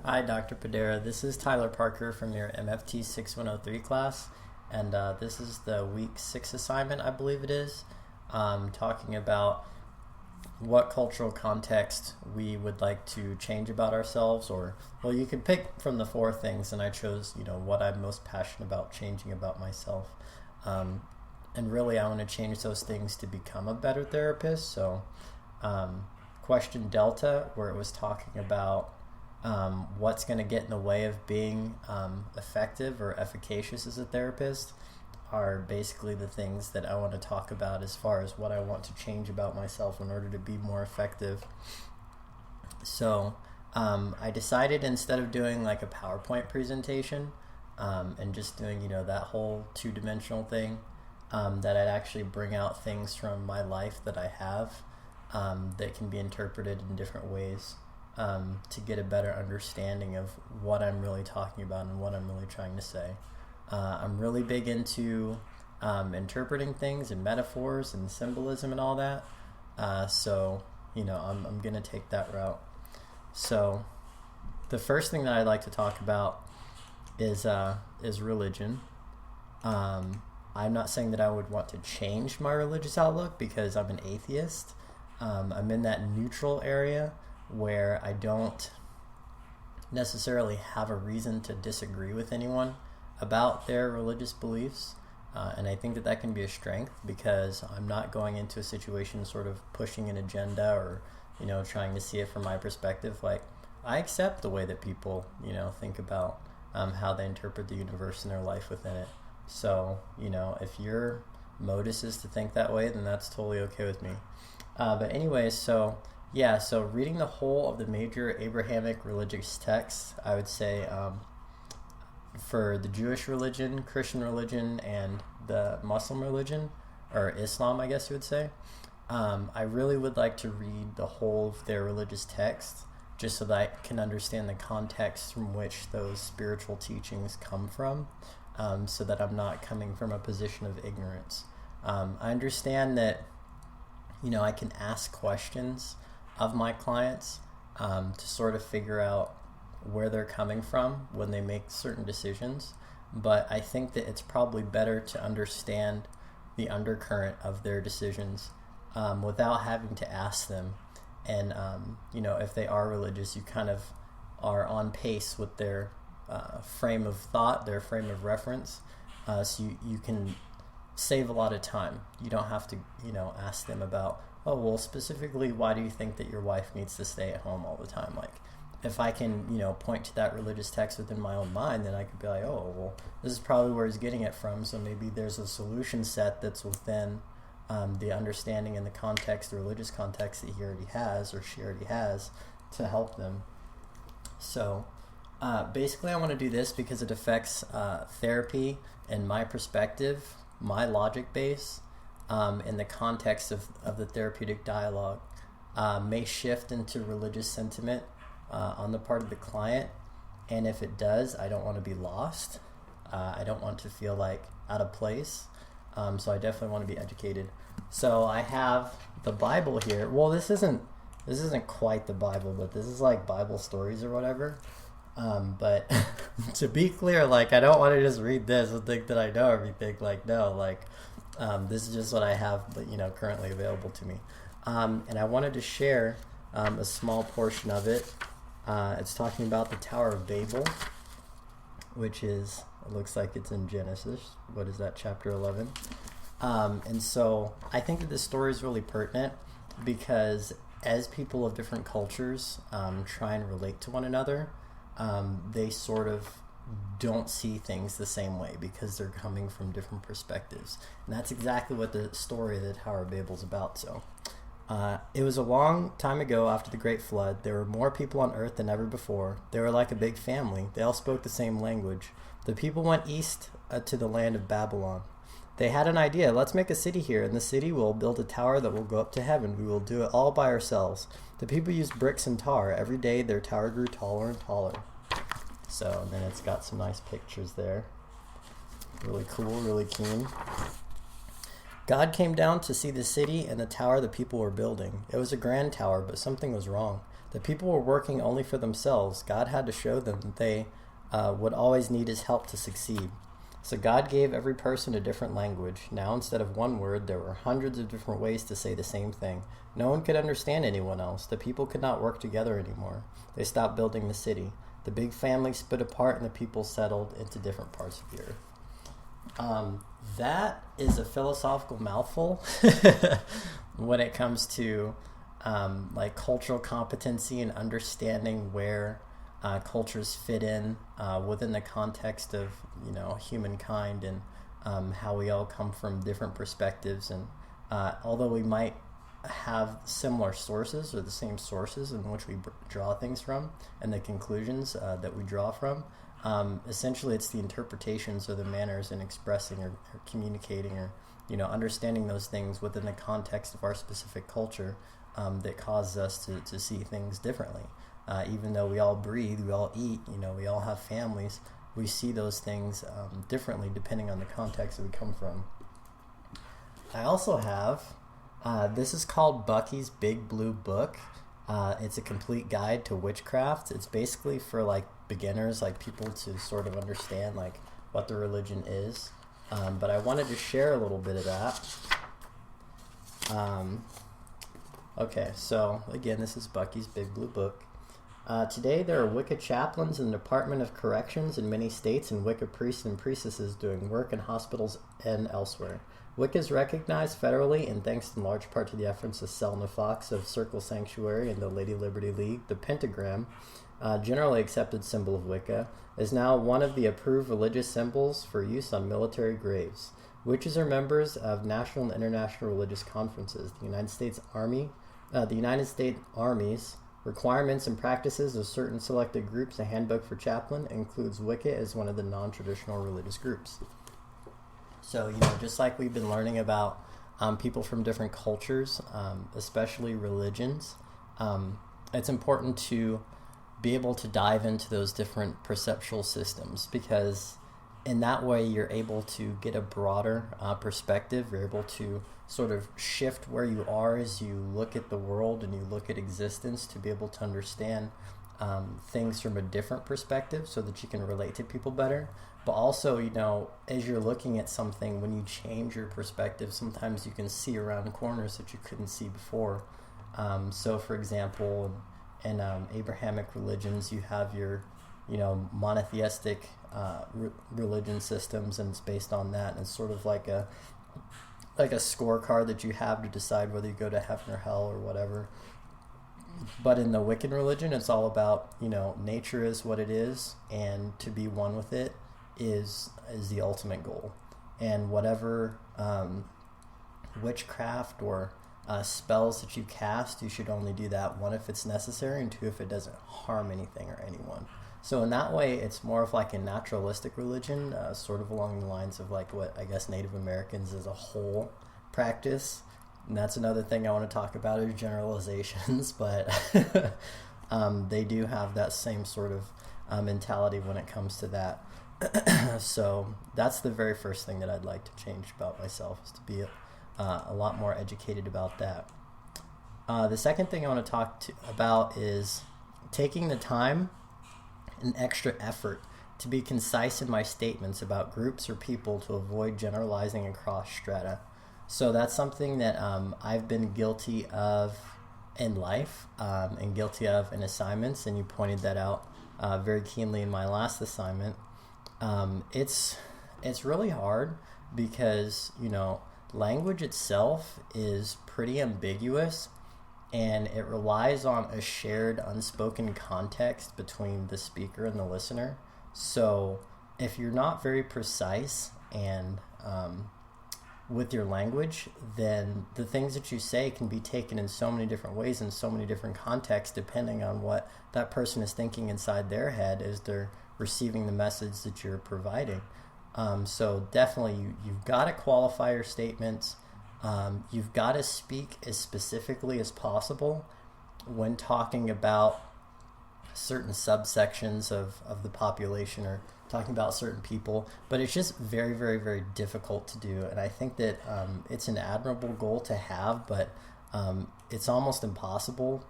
Hi, Dr. Padera. This is Tyler Parker from your MFT 6103 class, and this is the week 6 assignment, I believe it is, talking about what cultural context we would like to change about ourselves, or, well, you could pick from the 4 things, and I chose, what I'm most passionate about changing about myself. And really, I want to change those things to become a better therapist. So, question Delta, where it was talking about what's going to get in the way of being effective or efficacious as a therapist, are basically the things that I want to talk about as far as what I want to change about myself in order to be more effective. So I decided, instead of doing like a PowerPoint presentation and just doing that whole 2-dimensional thing, that I'd actually bring out things from my life that I have that can be interpreted in different ways, to get a better understanding of what I'm really talking about and what I'm really trying to say. I'm really big into interpreting things and metaphors and symbolism and all that. So I'm going to take that route. So the first thing that I'd like to talk about is religion. I'm not saying that I would want to change my religious outlook, because I'm an atheist. I'm in that neutral area where I don't necessarily have a reason to disagree with anyone about their religious beliefs. And I think that that can be a strength, because I'm not going into a situation sort of pushing an agenda or, trying to see it from my perspective. Like, I accept the way that people, think about how they interpret the universe and their life within it. So, if your modus is to think that way, then that's totally okay with me. But anyways, so reading the whole of the major Abrahamic religious texts, I would say for the Jewish religion, Christian religion, and the Muslim religion, or Islam, I guess you would say, I really would like to read the whole of their religious texts, just so that I can understand the context from which those spiritual teachings come from, so that I'm not coming from a position of ignorance. I understand that I can ask questions of my clients to sort of figure out where they're coming from when they make certain decisions, but I think that it's probably better to understand the undercurrent of their decisions without having to ask them. And if they are religious, you kind of are on pace with their frame of thought, their frame of reference, so you can save a lot of time. You don't have to ask them about, oh, well, specifically, why do you think that your wife needs to stay at home all the time? Like, if I can point to that religious text within my own mind, then I could be like, oh, well, this is probably where he's getting it from, so maybe there's a solution set that's within the understanding and the context, the religious context that he already has, or she already has, to help them. So basically, I want to do this because it affects therapy and my perspective, my logic base, in the context of the therapeutic dialogue, may shift into religious sentiment on the part of the client. And if it does, I don't want to be lost. I don't want to feel like out of place. So I definitely want to be educated. So I have the Bible here. Well, this isn't quite the Bible, but this is like Bible stories or whatever. But to be clear, like, I don't want to just read this and think that I know everything. Like, no, like, this is just what I have, currently available to me. And I wanted to share a small portion of it. It's talking about the Tower of Babel, which it looks like it's in Genesis. What is that, chapter 11? And so I think that this story is really pertinent, because as people of different cultures try and relate to one another, they sort of don't see things the same way, because they're coming from different perspectives. And that's exactly what the story of the Tower of Babel is about. So it was a long time ago, after the Great Flood. There were more people on earth than ever before. They were like a big family. They all spoke the same language. The people went east to the land of Babylon. They had an idea. Let's make a city here. In the city, we'll build a tower that will go up to heaven. We will do it all by ourselves. The people used bricks and tar. Every day, their tower grew taller and taller. So then it's got some nice pictures there. Really cool, really keen. God came down to see the city and the tower the people were building. It was a grand tower, but something was wrong. The people were working only for themselves. God had to show them that they would always need his help to succeed. So God gave every person a different language. Now, instead of one word, there were hundreds of different ways to say the same thing. No one could understand anyone else. The people could not work together anymore. They stopped building the city. The big family split apart, and the people settled into different parts of the earth. That is a philosophical mouthful when it comes to like cultural competency and understanding where cultures fit in within the context of humankind, and how we all come from different perspectives, and although we might have similar sources or the same sources in which we draw things from and the conclusions that we draw from, essentially it's the interpretations or the manners in expressing or communicating or understanding those things within the context of our specific culture that causes us to see things differently. Even though we all breathe, we all eat, we all have families, we see those things differently depending on the context that we come from. I also have, this is called Bucky's Big Blue Book. It's a complete guide to witchcraft. It's basically for like beginners, like people to sort of understand like what the religion is. But I wanted to share a little bit of that. Okay, so again, this is Bucky's Big Blue Book. Today, there are Wicca chaplains in the Department of Corrections in many states and Wicca priests and priestesses doing work in hospitals and elsewhere. Wicca is recognized federally, and thanks in large part to the efforts of Selna Fox of Circle Sanctuary and the Lady Liberty League, the pentagram, generally accepted symbol of Wicca, is now one of the approved religious symbols for use on military graves. Witches are members of national and international religious conferences. The United States Army's requirements and practices of certain selected groups. A handbook for chaplain includes Wicca as one of the non-traditional religious groups. So, just like we've been learning about people from different cultures, especially religions, it's important to be able to dive into those different perceptual systems, because in that way you're able to get a broader perspective. You're able to sort of shift where you are as you look at the world and you look at existence, to be able to understand things from a different perspective so that you can relate to people better. But also, as you're looking at something, when you change your perspective, sometimes you can see around corners that you couldn't see before. So, for example, in Abrahamic religions, you have your, monotheistic religion systems, and it's based on that. And it's sort of like a scorecard that you have to decide whether you go to heaven or hell or whatever. But in the Wiccan religion, it's all about, nature is what it is, and to be one with it is the ultimate goal. And whatever witchcraft or spells that you cast, you should only do that, one, if it's necessary, and two, if it doesn't harm anything or anyone. So in that way, it's more of like a naturalistic religion, sort of along the lines of like what I guess Native Americans as a whole practice. And that's another thing I want to talk about, is generalizations, but they do have that same sort of mentality when it comes to that. So that's the very first thing that I'd like to change about myself, is to be a lot more educated about that. The second thing I want to talk about is taking the time and extra effort to be concise in my statements about groups or people, to avoid generalizing across strata. So that's something that I've been guilty of in life, and guilty of in assignments, and you pointed that out very keenly in my last assignment. It's really hard because, language itself is pretty ambiguous, and it relies on a shared unspoken context between the speaker and the listener. So if you're not very precise and with your language, then the things that you say can be taken in so many different ways, in so many different contexts, depending on what that person is thinking inside their head as they're receiving the message that you're providing. So definitely you've got to qualify your statements. You've got to speak as specifically as possible when talking about certain subsections of the population, or talking about certain people, but it's just very, very, very difficult to do. And I think that it's an admirable goal to have, but it's almost impossible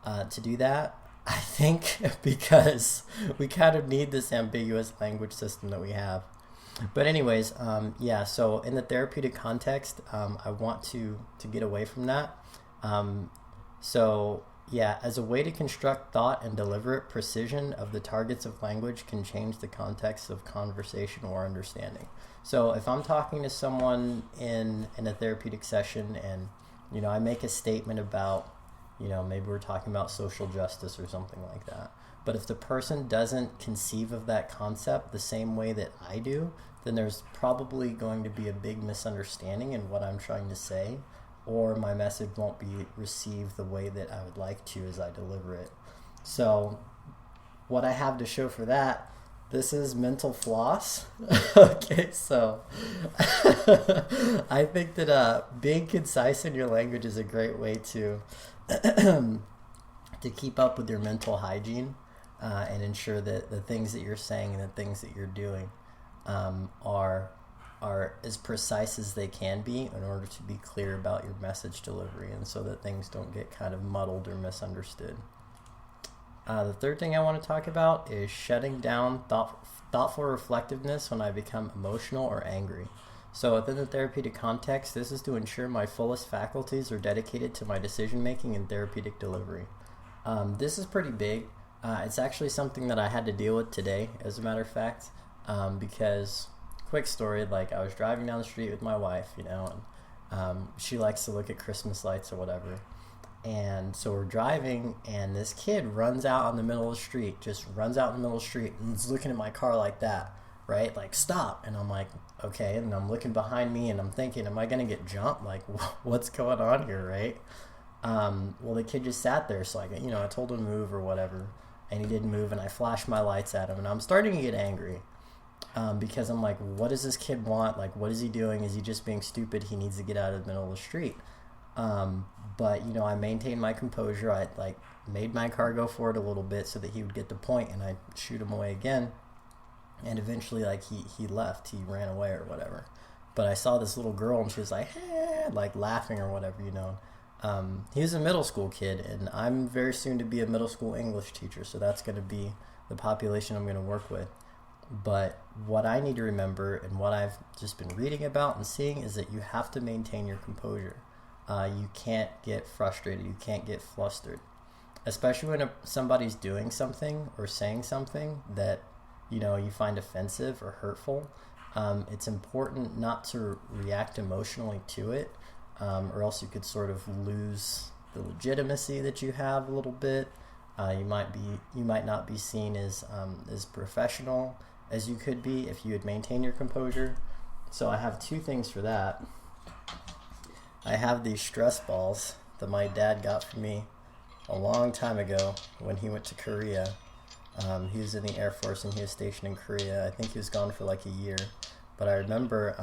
to do that. I think because we kind of need this ambiguous language system that we have. But anyways, yeah, so in the therapeutic context, I want to get away from that. So yeah, as a way to construct thought and deliberate precision of the targets of language can change the context of conversation or understanding. So if I'm talking to someone in a therapeutic session and, I make a statement about, maybe we're talking about social justice or something like that. But if the person doesn't conceive of that concept the same way that I do, then there's probably going to be a big misunderstanding in what I'm trying to say, or my message won't be received the way that I would like to as I deliver it. So what I have to show for that, this is mental floss. Okay, so I think that being concise in your language is a great way to to keep up with your mental hygiene and ensure that the things that you're saying and the things that you're doing are as precise as they can be in order to be clear about your message delivery, and so that things don't get kind of muddled or misunderstood. The third thing I want to talk about is shutting down thoughtful reflectiveness when I become emotional or angry. So within the therapeutic context, this is to ensure my fullest faculties are dedicated to my decision making and therapeutic delivery. This is pretty big. It's actually something that I had to deal with today, as a matter of fact, because, quick story, like I was driving down the street with my wife, and she likes to look at Christmas lights or whatever. And so we're driving, and this kid runs out in the middle of the street, and is looking at my car like that, right? Like, stop. And I'm like, okay. And I'm looking behind me, and I'm thinking, am I going to get jumped? Like, what's going on here, right? Well, the kid just sat there, so I told him to move or whatever, and he didn't move, and I flashed my lights at him, and I'm starting to get angry. Because I'm like, what does this kid want? Like, what is he doing? Is he just being stupid? He needs to get out of the middle of the street. But I maintained my composure. I made my car go forward a little bit so that he would get the point, and I shoot him away again. And eventually, he left. He ran away or whatever. But I saw this little girl, and she was like, hey, like laughing or whatever, He was a middle school kid, and I'm very soon to be a middle school English teacher, so that's going to be the population I'm going to work with. But what I need to remember, and what I've just been reading about and seeing, is that you have to maintain your composure. You can't get frustrated. You can't get flustered. Especially when somebody's doing something or saying something that, you find offensive or hurtful. It's important not to react emotionally to it, or else you could sort of lose the legitimacy that you have a little bit. You might not be seen as professional as you could be if you had maintained your composure. So I have two things for that. I have these stress balls that my dad got for me a long time ago when he went to Korea. He was in the Air Force, and he was stationed in Korea. I think he was gone for like a year. But I remember,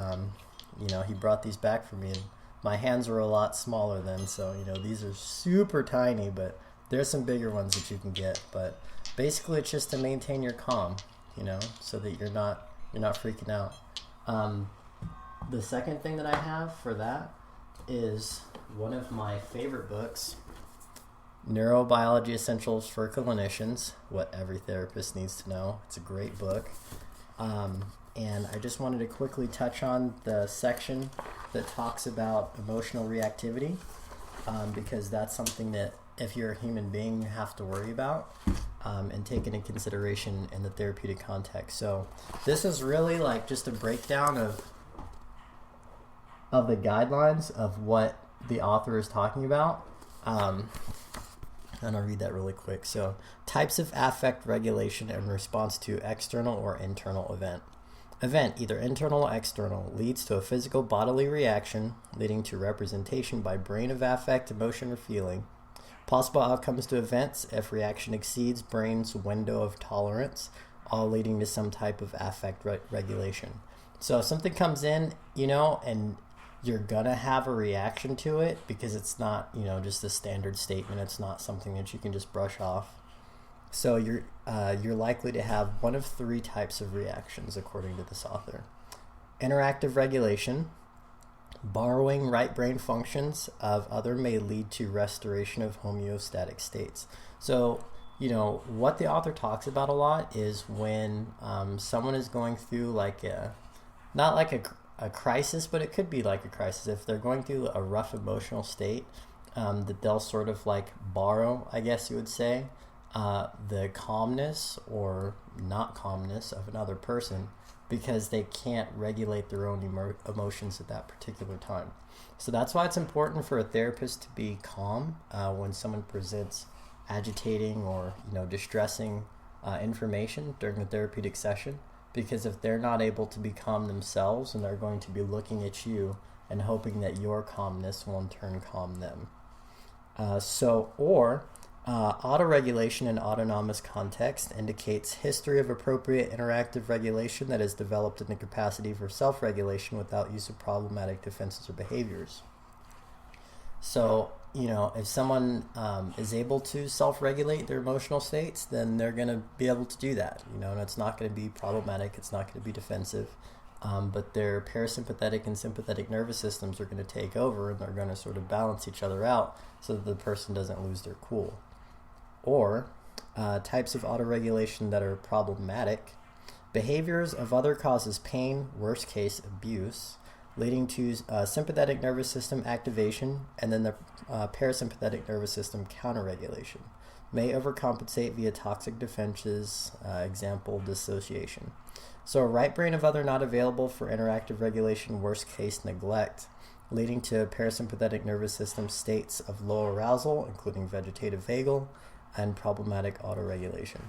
he brought these back for me, and my hands were a lot smaller then. So, these are super tiny, but there's some bigger ones that you can get. But basically it's just to maintain your calm, so that you're not freaking out. The second thing that I have for that is one of my favorite books, Neurobiology Essentials for Clinicians, What Every Therapist Needs to Know. It's a great book. And I just wanted to quickly touch on the section that talks about emotional reactivity, because that's something that, if you're a human being, you have to worry about and take into consideration in the therapeutic context. So this is really like just a breakdown of the guidelines of what the author is talking about. And I'll read that really quick. So, types of affect regulation in response to external or internal event. Event, either internal or external, leads to a physical bodily reaction, leading to representation by brain of affect, emotion, or feeling. Possible outcomes to events if reaction exceeds brain's window of tolerance, all leading to some type of affect regulation. So if something comes in, and you're gonna have a reaction to it because it's not, just a standard statement. It's not something that you can just brush off. So you're likely to have one of three types of reactions, according to this author. Interactive regulation, Borrowing right brain functions of other may lead to restoration of homeostatic states. So, what the author talks about a lot is when someone is going through not like a crisis, but it could be like a crisis. If they're going through a rough emotional state, that they'll sort of like borrow, I guess you would say, the calmness or not calmness of another person because they can't regulate their own emotions at that particular time. So that's why it's important for a therapist to be calm when someone presents agitating or distressing information during a therapeutic session, because if they're not able to be calm themselves, and they're going to be looking at you and hoping that your calmness will in turn calm them. Autoregulation in autonomous context indicates history of appropriate interactive regulation that has developed in the capacity for self-regulation without use of problematic defenses or behaviors. So, if someone is able to self-regulate their emotional states, then they're going to be able to do that, and it's not going to be problematic, it's not going to be defensive, but their parasympathetic and sympathetic nervous systems are going to take over, and they're going to sort of balance each other out so that the person doesn't lose their cool. Or types of autoregulation that are problematic: behaviors of other causes pain, worst case abuse, leading to sympathetic nervous system activation, and then the parasympathetic nervous system counterregulation. May overcompensate via toxic defenses, example, dissociation. So a right brain of other not available for interactive regulation, worst case neglect, leading to parasympathetic nervous system states of low arousal, including vegetative vagal, and problematic autoregulation.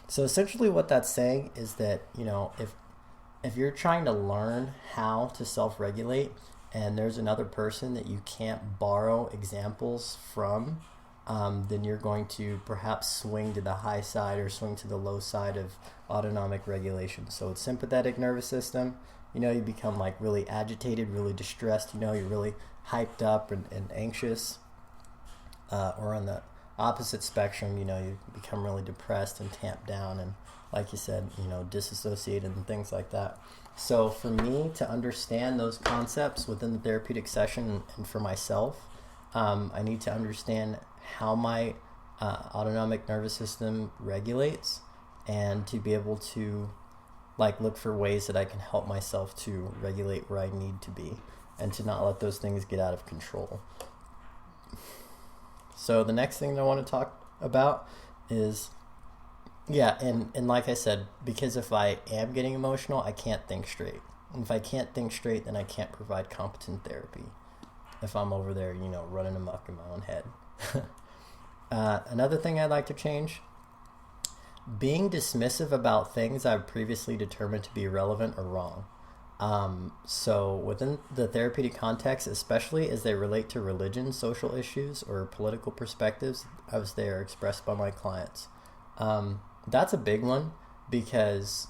So essentially what that's saying is that, if you're trying to learn how to self-regulate and there's another person that you can't borrow examples from, then you're going to perhaps swing to the high side or swing to the low side of autonomic regulation. So it's sympathetic nervous system, you become like really agitated, really distressed, you're really hyped up and anxious, or on the opposite spectrum, you become really depressed and tamped down and, like you said, disassociated and things like that. So for me to understand those concepts within the therapeutic session and for myself, I need to understand how my autonomic nervous system regulates, and to be able to look for ways that I can help myself to regulate where I need to be and to not let those things get out of control. So the next thing that I want to talk about is, and like I said, because if I am getting emotional, I can't think straight. And if I can't think straight, then I can't provide competent therapy if I'm over there, running amok in my own head. Another thing I'd like to change: being dismissive about things I've previously determined to be irrelevant or wrong. So within the therapeutic context, especially as they relate to religion, social issues, or political perspectives as they are expressed by my clients. That's a big one, because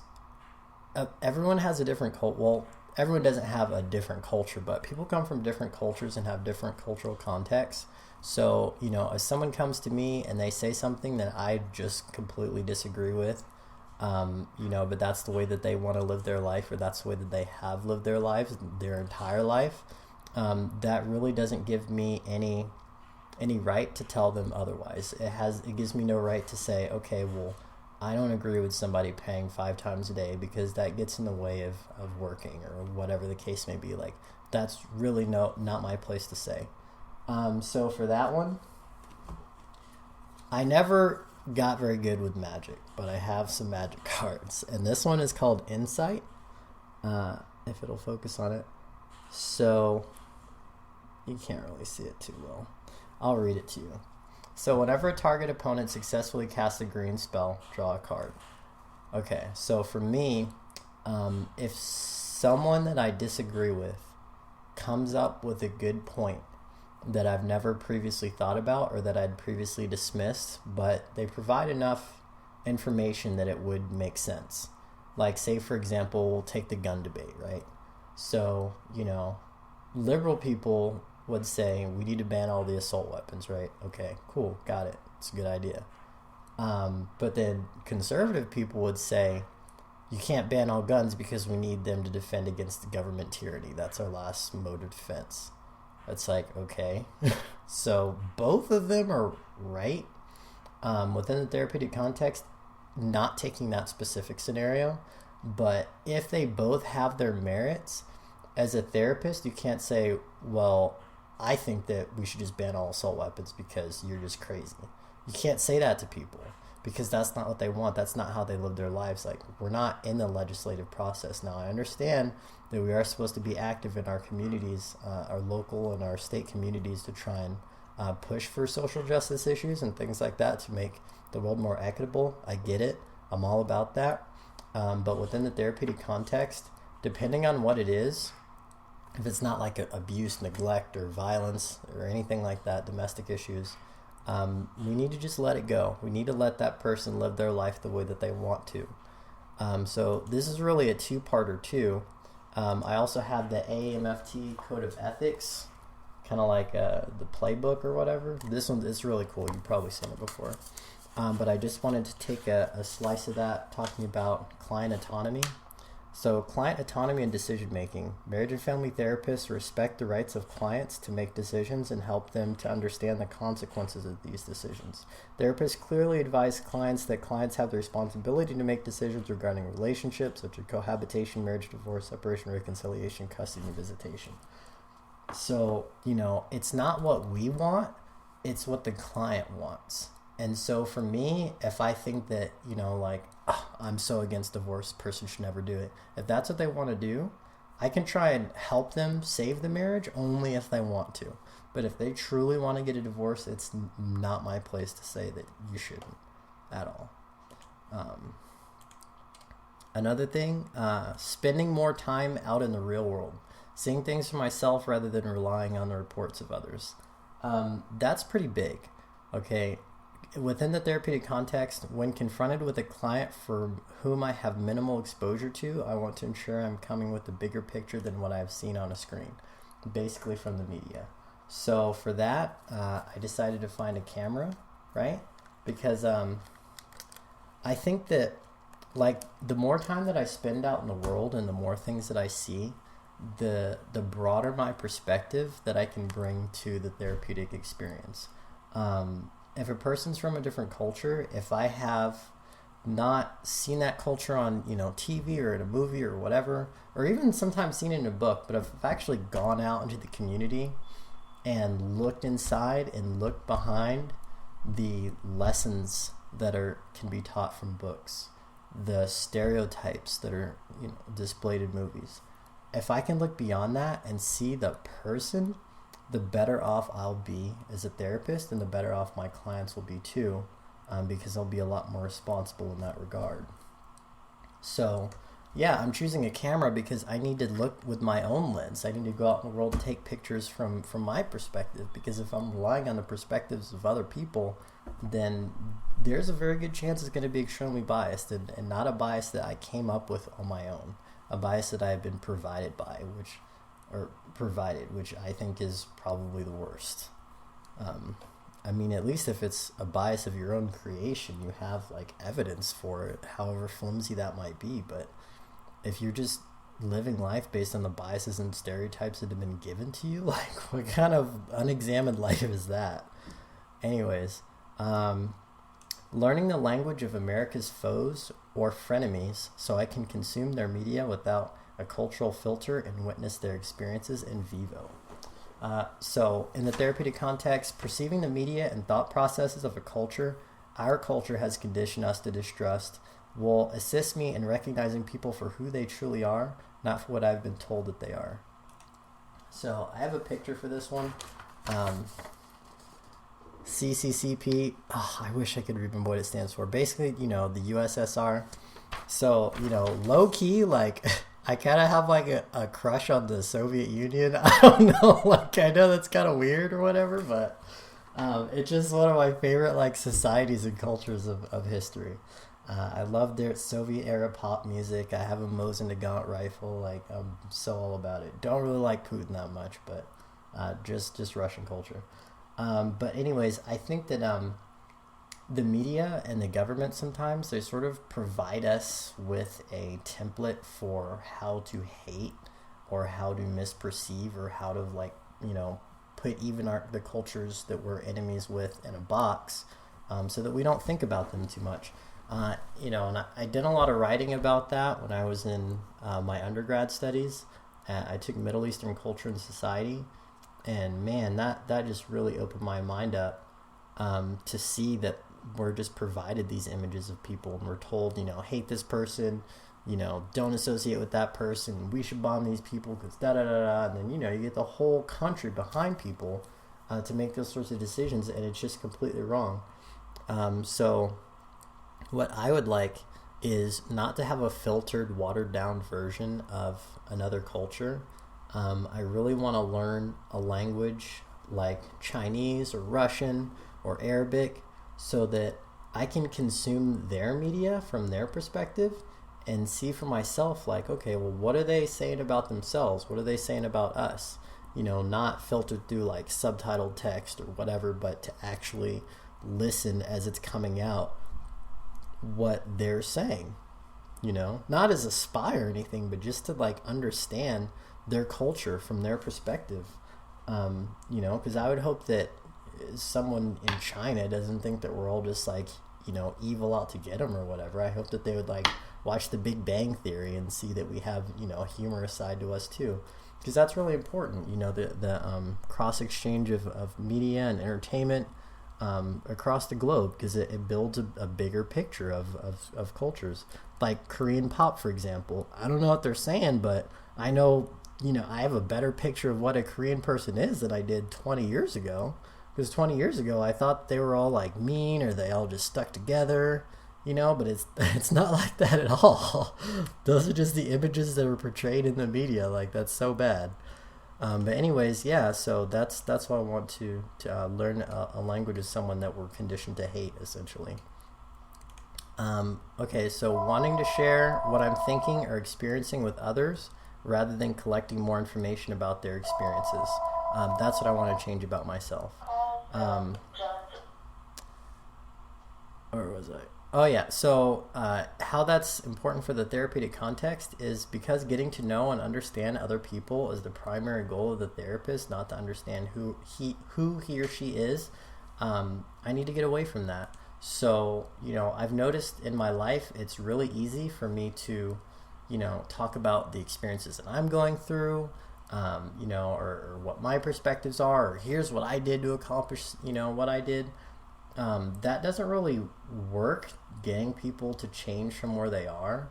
everyone has a different everyone doesn't have a different culture, but people come from different cultures and have different cultural contexts. So, if someone comes to me and they say something that I just completely disagree with, but that's the way that they want to live their life, or that's the way that they have lived their lives, their entire life, that really doesn't give me any right to tell them otherwise. It gives me no right to say, okay, well, I don't agree with somebody paying 5 times a day, because that gets in the way of working, or whatever the case may be. That's really not my place to say. So for that one, I never got very good with magic, but I have some magic cards, and this one is called Insight, if it'll focus on it. So you can't really see it too well. I'll read it to you. So whenever a target opponent successfully casts a green spell, draw a card. Okay, so for me, if someone that I disagree with comes up with a good point that I've never previously thought about, or that I'd previously dismissed, but they provide enough information that it would make sense. Like, say, for example, we'll take the gun debate, right? So, liberal people would say we need to ban all the assault weapons, right? Okay, cool, got it. It's a good idea. But then conservative people would say, you can't ban all guns because we need them to defend against the government tyranny. That's our last mode of defense. It's like, okay. So both of them are right. Within the therapeutic context, not taking that specific scenario, but if they both have their merits, as a therapist, you can't say, well, I think that we should just ban all assault weapons because you're just crazy. You can't say that to people because that's not what they want. That's not how they live their lives. Like, we're not in the legislative process now. I understand that we are supposed to be active in our communities, our local and our state communities, to try and push for social justice issues and things like that to make the world more equitable. I get it. I'm all about that. But within the therapeutic context, depending on what it is, if it's not like abuse, neglect, or violence, or anything like that, domestic issues, we need to just let it go. We need to let that person live their life the way that they want to. So this is really a two-parter too. I also have the AAMFT Code of Ethics, kind of like the playbook or whatever. This one is really cool. You've probably seen it before. But I just wanted to take a slice of that, talking about client autonomy. So client autonomy and decision making. Marriage and family therapists respect the rights of clients to make decisions and help them to understand the consequences of these decisions. Therapists clearly advise clients that clients have the responsibility to make decisions regarding relationships such as cohabitation, marriage, divorce, separation, reconciliation, custody, and visitation. So, it's not what we want, it's what the client wants. And so for me, if I think that, I'm so against divorce, person should never do it. If that's what they want to do, I can try and help them save the marriage only if they want to. But if they truly want to get a divorce, it's not my place to say that you shouldn't at all. Another thing, spending more time out in the real world, seeing things for myself rather than relying on the reports of others. That's pretty big, okay? Within the therapeutic context, when confronted with a client for whom I have minimal exposure to, I want to ensure I'm coming with a bigger picture than what I've seen on a screen, basically from the media. So for that, I decided to find a camera, right? Because I think that, the more time that I spend out in the world and the more things that I see, the broader my perspective that I can bring to the therapeutic experience. If a person's from a different culture, if I have not seen that culture on, TV or in a movie or whatever, or even sometimes seen it in a book, but if I've actually gone out into the community and looked inside and looked behind the lessons that can be taught from books, the stereotypes that are displayed in movies, if I can look beyond that and see the person, the better off I'll be as a therapist, and the better off my clients will be too, because they'll be a lot more responsible in that regard. So, yeah, I'm choosing a camera because I need to look with my own lens. I need to go out in the world and take pictures from my perspective, because if I'm relying on the perspectives of other people, then there's a very good chance it's going to be extremely biased, and not a bias that I came up with on my own, a bias that I have been provided by, which I think is probably the worst. At least if it's a bias of your own creation, you have evidence for it, however flimsy that might be. But if you're just living life based on the biases and stereotypes that have been given to you, what kind of unexamined life is that? Anyways, learning the language of America's foes or frenemies so I can consume their media without a cultural filter and witness their experiences in vivo. So in the therapeutic context, perceiving the media and thought processes of a culture our culture has conditioned us to distrust will assist me in recognizing people for who they truly are, not for what I've been told that they are. So I have a picture for this one. CCCP, I wish I could remember what it stands for. Basically, the USSR. So, low key, I kind of have a crush on the Soviet Union. I don't know, I know that's kind of weird or whatever, but it's just one of my favorite societies and cultures of history. I love their Soviet era pop music. I have a Mosin Nagant rifle. I'm so all about it. Don't really like Putin that much, but just Russian culture. But anyways, I think that the media and the government sometimes they sort of provide us with a template for how to hate or how to misperceive or how to like put even the cultures that we're enemies with in a box, so that we don't think about them too much. And I did a lot of writing about that when I was in my undergrad studies. I took Middle Eastern culture and society, and man, that just really opened my mind up, to see that we're just provided these images of people, and we're told, hate this person, don't associate with that person. We should bomb these people because da da da da. And then you get the whole country behind people to make those sorts of decisions, and it's just completely wrong. So what I would like is not to have a filtered, watered down version of another culture. I really want to learn a language like Chinese or Russian or Arabic so that I can consume their media from their perspective and see for myself, like, okay, well, what are they saying about themselves? What are they saying about us? Not filtered through like subtitled text or whatever, but to actually listen as it's coming out what they're saying, not as a spy or anything, but just to like understand their culture from their perspective. Because I would hope that someone in China doesn't think that we're all just like, evil out to get them or whatever. I hope that they would like watch The Big Bang Theory and see that we have, a humorous side to us too. Because that's really important, the cross exchange of media and entertainment across the globe, because it builds a bigger picture of cultures. Like Korean pop, for example. I don't know what they're saying, but I know, I have a better picture of what a Korean person is than I did 20 years ago. Because 20 years ago, I thought they were all like mean or they all just stuck together, but it's not like that at all. Those are just the images that are portrayed in the media. Like, that's so bad. But anyways, yeah, so that's why I want to learn a language of someone that we're conditioned to hate, essentially. Okay, so wanting to share what I'm thinking or experiencing with others rather than collecting more information about their experiences. That's what I want to change about myself. Where was I? Oh yeah, so how that's important for the therapeutic context is because getting to know and understand other people is the primary goal of the therapist, not to understand who he or she is. I need to get away from that. So, I've noticed in my life it's really easy for me to, talk about the experiences that I'm going through, or what my perspectives are, or here's what I did to accomplish, what I did. That doesn't really work, getting people to change from where they are.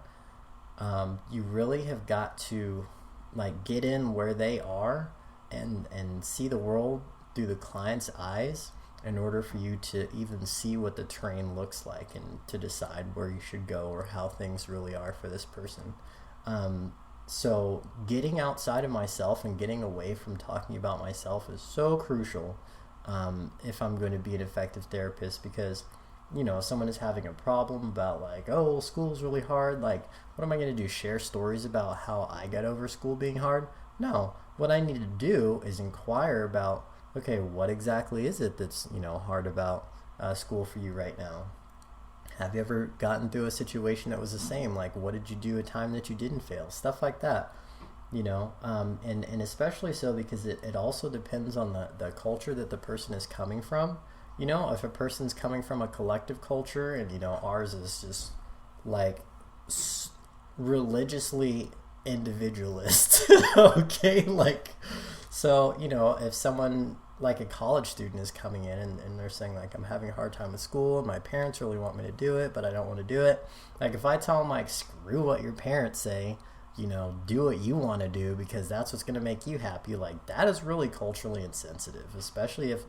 You really have got to like get in where they are and see the world through the client's eyes in order for you to even see what the terrain looks like and to decide where you should go or how things really are for this person. So getting outside of myself and getting away from talking about myself is so crucial if I'm going to be an effective therapist, because if someone is having a problem about like, oh, school's really hard, like, what am I going to do, share stories about how I got over school being hard? No, what I need to do is inquire about, okay, what exactly is it that's hard about school for you right now? Have you ever gotten through a situation that was the same? Like, what did you do a time that you didn't fail? Stuff like that. And especially so because it also depends on the culture that the person is coming from. If a person's coming from a collective culture and, ours is just like religiously individualist, okay? Like, so, if someone like a college student is coming in and they're saying like, I'm having a hard time with school and my parents really want me to do it, but I don't want to do it. Like, if I tell them like, screw what your parents say, do what you want to do because that's what's going to make you happy. Like, that is really culturally insensitive, especially if,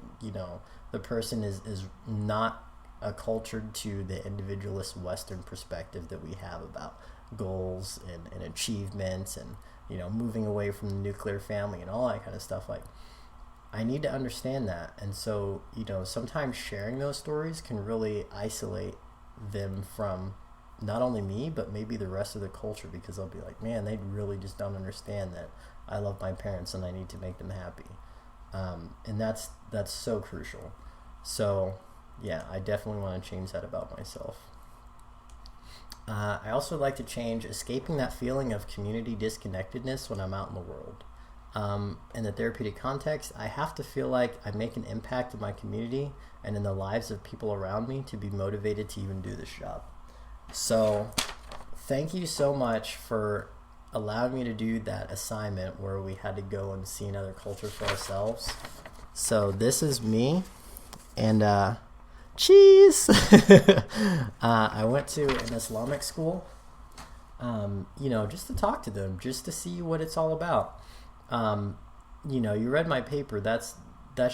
the person is not acculturated to the individualist Western perspective that we have about goals and achievements and, moving away from the nuclear family and all that kind of stuff. Like, I need to understand that. And so, sometimes sharing those stories can really isolate them from not only me, but maybe the rest of the culture, because they'll be like, man, they really just don't understand that I love my parents and I need to make them happy. And that's so crucial. So yeah, I definitely want to change that about myself. I also like to change escaping that feeling of community disconnectedness when I'm out in the world. In the therapeutic context, I have to feel like I make an impact in my community and in the lives of people around me to be motivated to even do this job. So, thank you so much for allowing me to do that assignment where we had to go and see another culture for ourselves. So, this is me, and cheese! I went to an Islamic school, just to talk to them, just to see what it's all about. You read my paper. That's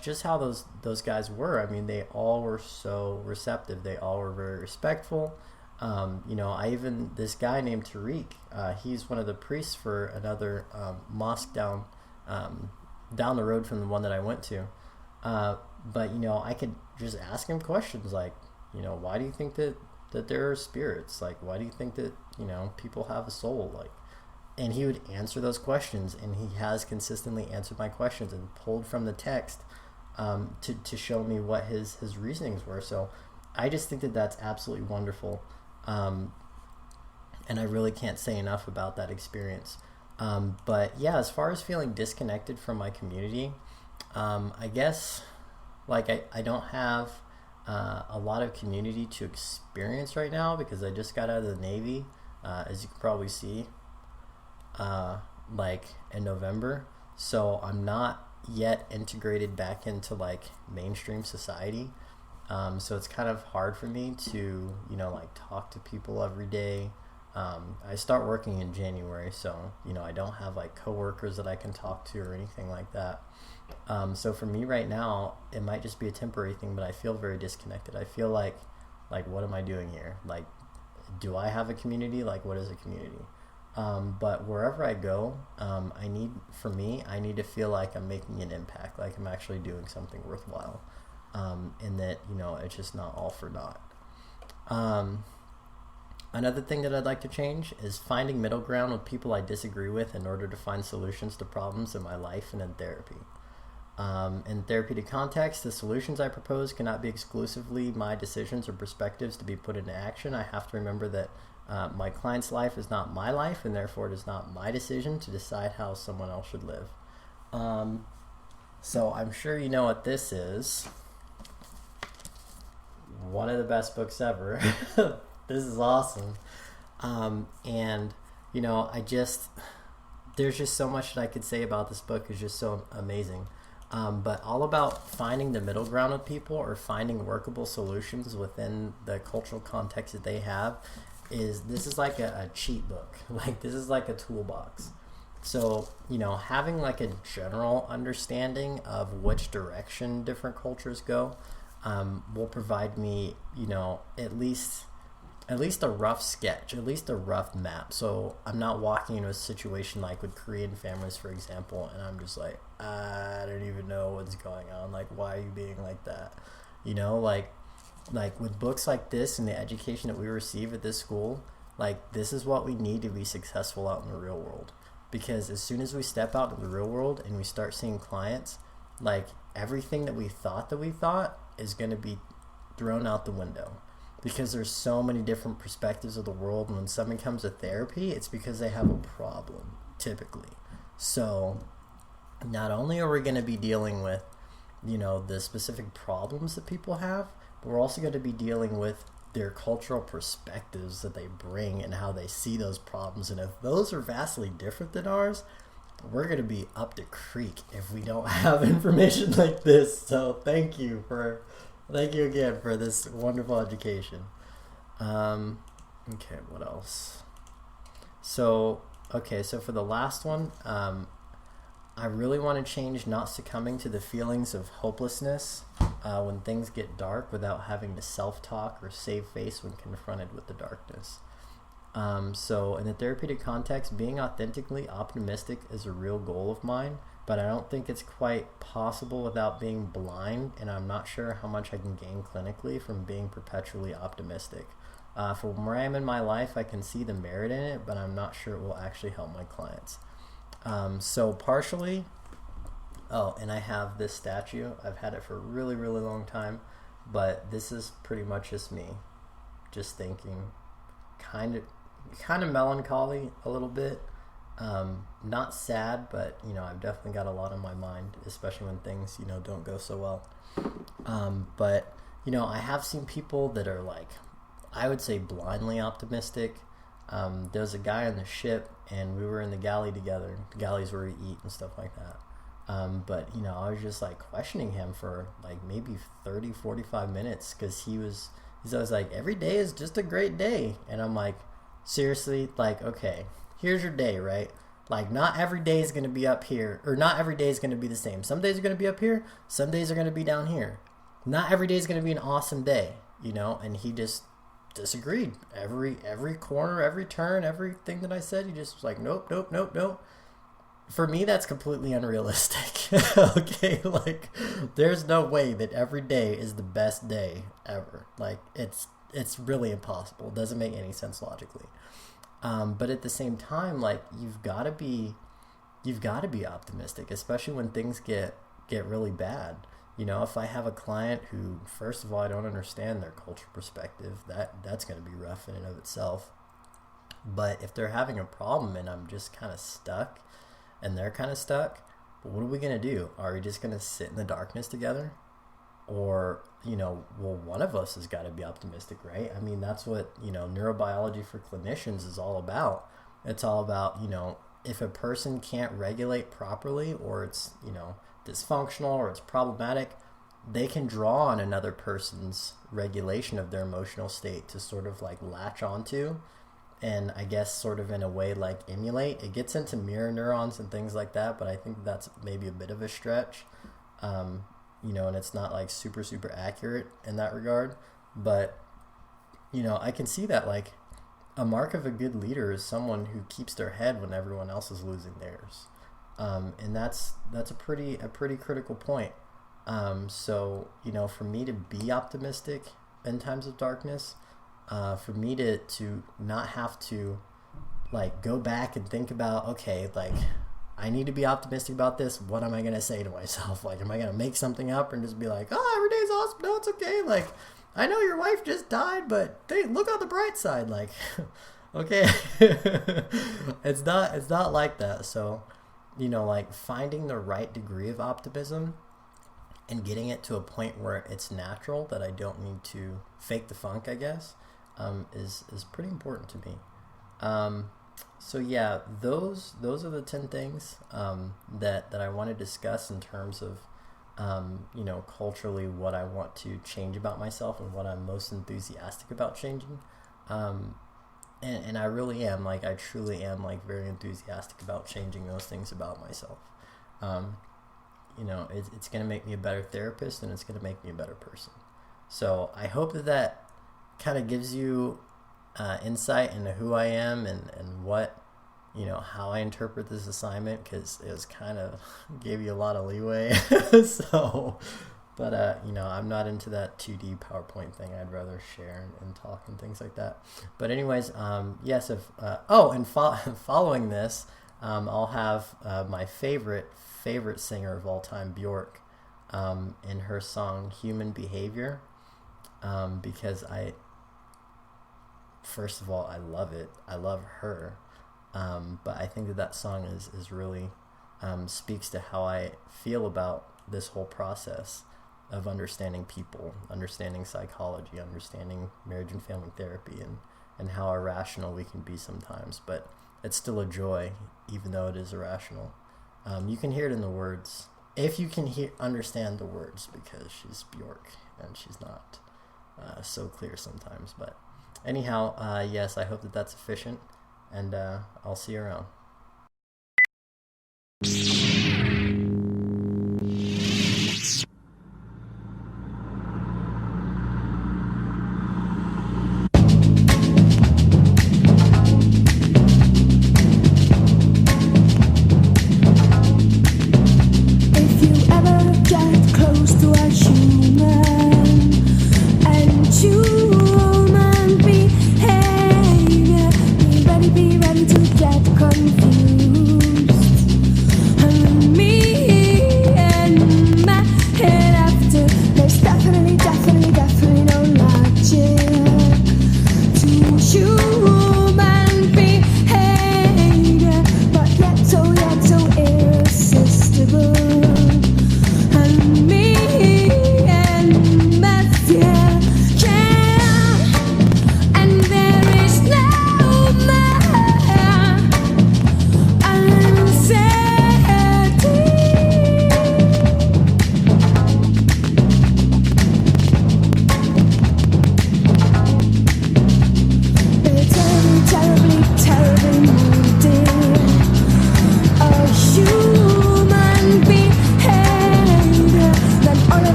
just how those guys were. I mean, they all were so receptive. They all were very respectful. This guy named Tariq, he's one of the priests for another mosque down the road from the one that I went to. But I could just ask him questions like, why do you think that there are spirits? Like, why do you think that, people have a soul? Like, and he would answer those questions, and he has consistently answered my questions and pulled from the text to show me what his reasonings were. So I just think that that's absolutely wonderful. And I really can't say enough about that experience. But yeah, as far as feeling disconnected from my community, I guess I don't have a lot of community to experience right now because I just got out of the Navy, as you can probably see, in November. So I'm not yet integrated back into mainstream society. So it's kind of hard for me to, talk to people every day. I start working in January, so, I don't have coworkers that I can talk to or anything like that. So for me right now, it might just be a temporary thing, but I feel very disconnected. I feel like what am I doing here? Do I have a community? What is a community? But wherever I go, I need to feel like I'm making an impact, like I'm actually doing something worthwhile. And that, it's just not all for naught. Another thing that I'd like to change is finding middle ground with people I disagree with in order to find solutions to problems in my life and in therapy. In therapeutic context, the solutions I propose cannot be exclusively my decisions or perspectives to be put into action. I have to remember that my client's life is not my life, and therefore it is not my decision to decide how someone else should live. So I'm sure you know what this is. One of the best books ever. This is awesome. There's just so much that I could say about this book. It's just so amazing. But all about finding the middle ground with people or finding workable solutions within the cultural context that they have this is like a cheat book. This is like a toolbox. So, having a general understanding of which direction different cultures go will provide me, at least a rough sketch, at least a rough map. So I'm not walking into a situation like with Korean families, for example, and I'm just I don't even know what's going on. Why are you being like that? With books like this and the education that we receive at this school, this is what we need to be successful out in the real world. Because as soon as we step out in the real world and we start seeing clients, everything that we thought is going to be thrown out the window. Because there's so many different perspectives of the world, and when someone comes to therapy, it's because they have a problem, typically. So not only are we going to be dealing with, the specific problems that people have, but we're also going to be dealing with their cultural perspectives that they bring and how they see those problems. And if those are vastly different than ours, we're going to be up the creek if we don't have information like this. So thank you again for this wonderful education. Okay, what else? So for the last one, I really want to change not succumbing to the feelings of hopelessness when things get dark without having to self-talk or save face when confronted with the darkness. So in the therapeutic context, being authentically optimistic is a real goal of mine, but I don't think it's quite possible without being blind, and I'm not sure how much I can gain clinically from being perpetually optimistic. From where I am in my life, I can see the merit in it, but I'm not sure it will actually help my clients. So partially, and I have this statue. I've had it for a really, really long time, but this is pretty much just me, just thinking, kind of, kind of melancholy a little bit. Not sad, but I've definitely got a lot on my mind, especially when things don't go so well. But I have seen people that are like, I would say blindly optimistic. There was a guy on the ship, and we were in the galley together. The galley's where we eat and stuff like that. But I was just like questioning him for like maybe 30-45 minutes, because he's always like, every day is just a great day. And I'm like, seriously? Like, okay, here's your day, right? Like, not every day is going to be up here, or not every day is going to be the same. Some days are going to be up here, some days are going to be down here. Not every day is going to be an awesome day, and he just disagreed. Every corner, every turn, everything that I said, he just was like, nope, nope, nope, nope. For me, that's completely unrealistic. Okay, like, there's no way that every day is the best day ever. Like, it's really impossible. It doesn't make any sense logically. But at the same time, like, you've got to be optimistic, especially when things get really bad. If I have a client who, first of all, I don't understand their cultural perspective, that's going to be rough in and of itself. But if they're having a problem and I'm just kind of stuck, and they're kind of stuck, what are we going to do? Are we just going to sit in the darkness together? Or, well, one of us has got to be optimistic, right? I mean, that's what, neurobiology for clinicians is all about. It's all about, if a person can't regulate properly, or it's, dysfunctional, or it's problematic, they can draw on another person's regulation of their emotional state to sort of like latch onto, and I guess sort of in a way like emulate. It gets into mirror neurons and things like that, but I think that's maybe a bit of a stretch. And it's not like super, super accurate in that regard. But, I can see that like a mark of a good leader is someone who keeps their head when everyone else is losing theirs. And that's a pretty critical point. So, for me to be optimistic in times of darkness, for me to not have to like go back and think about, okay, like, I need to be optimistic about this. What am I going to say to myself? Like, am I going to make something up and just be like, oh, every day's awesome? No, it's okay. Like, I know your wife just died, but look on the bright side. Like, okay. It's not like that. So, like, finding the right degree of optimism and getting it to a point where it's natural, that I don't need to fake the funk, I guess, is pretty important to me. So yeah, those are the 10 things that I want to discuss in terms of culturally what I want to change about myself and what I'm most enthusiastic about changing. And I really am, like, I truly am, like, very enthusiastic about changing those things about myself. It's going to make me a better therapist, and it's going to make me a better person. So I hope that kind of gives you insight into who I am and what, how I interpret this assignment, because it was kind of gave you a lot of leeway. So, but I'm not into that 2D PowerPoint thing. I'd rather share and talk and things like that. But anyways, yes. Following this, I'll have my favorite singer of all time, Bjork, in her song "Human Behavior," because first of all, I love it. I love her. But I think that song is really speaks to how I feel about this whole process of understanding people, understanding psychology, understanding marriage and family therapy, and how irrational we can be sometimes. But it's still a joy, even though it is irrational. You can hear it in the words, if you can understand the words, because she's Bjork and she's not so clear sometimes. But anyhow, yes, I hope that's efficient, and I'll see you around.